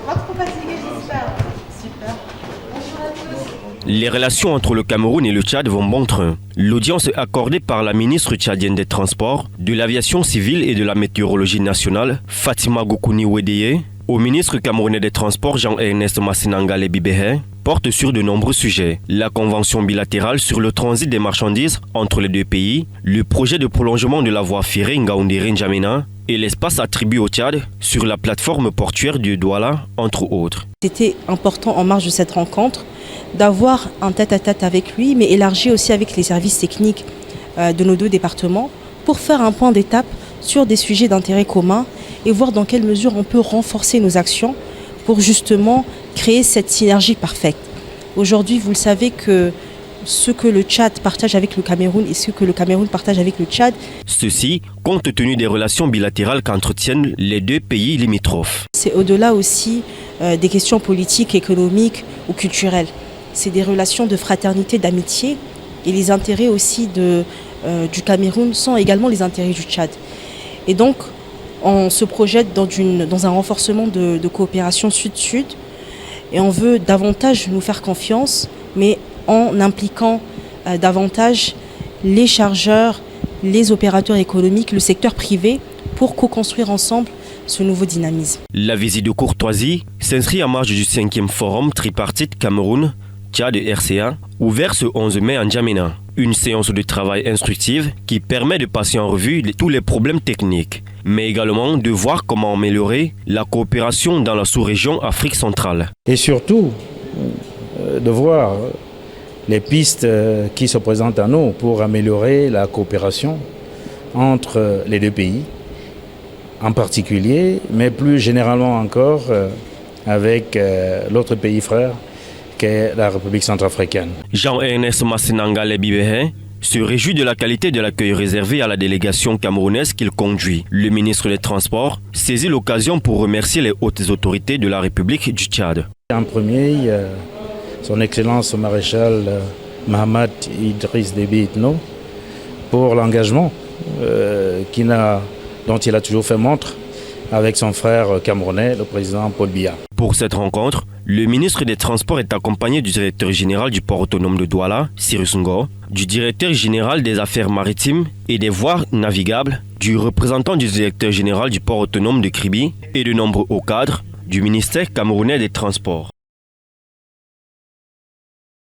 Pas trop fatigué, j'espère. Super. Bonjour à tous. Les relations entre le Cameroun et le Tchad vont bon train. L'audience accordée par la ministre tchadienne des Transports, de l'Aviation civile et de la Météorologie nationale, Fatima Goukouni Wedeye, au ministre camerounais des Transports Jean-Ernest Massinangale Bibehe, porte sur de nombreux sujets. La convention bilatérale sur le transit des marchandises entre les deux pays, le projet de prolongement de la voie ferrée Ngaoundéré-N'Djamena et l'espace attribué au Tchad sur la plateforme portuaire du Douala, entre autres. C'était important en marge de cette rencontre d'avoir un tête-à-tête avec lui, mais élargi aussi avec les services techniques de nos deux départements pour faire un point d'étape sur des sujets d'intérêt commun et voir dans quelle mesure on peut renforcer nos actions pour justement créer cette synergie parfaite. Aujourd'hui, vous le savez que ce que le Tchad partage avec le Cameroun et ce que le Cameroun partage avec le Tchad. Ceci compte tenu des relations bilatérales qu'entretiennent les deux pays limitrophes. C'est au-delà aussi des questions politiques, économiques ou culturelles. C'est des relations de fraternité, d'amitié et les intérêts aussi du Cameroun sont également les intérêts du Tchad. Et donc, on se projette dans un renforcement de coopération sud-sud et on veut davantage nous faire confiance, mais en impliquant davantage les chargeurs, les opérateurs économiques, le secteur privé pour co-construire ensemble ce nouveau dynamisme. La visite de courtoisie s'inscrit en marge du 5e forum tripartite Cameroun, Tchad et RCA, ouvert ce 11 mai à N'Djamena. Une séance de travail instructive qui permet de passer en revue tous les problèmes techniques, mais également de voir comment améliorer la coopération dans la sous-région Afrique centrale. Et surtout, de voir les pistes qui se présentent à nous pour améliorer la coopération entre les deux pays, en particulier, mais plus généralement encore avec l'autre pays frère qu'est la République centrafricaine. Jean-Ernest Massinangale Bibehe se réjouit de la qualité de l'accueil réservé à la délégation camerounaise qu'il conduit. Le ministre des Transports saisit l'occasion pour remercier les hautes autorités de la République du Tchad. En premier, son Excellence maréchal Mahamat Idriss Déby Itno pour l'engagement dont il a toujours fait montre avec son frère camerounais, le président Paul Biya. Pour cette rencontre, le ministre des Transports est accompagné du directeur général du port autonome de Douala, Cyrus Ngo, du directeur général des affaires maritimes et des voies navigables, du représentant du directeur général du port autonome de Kribi et de nombreux hauts cadres du ministère camerounais des Transports.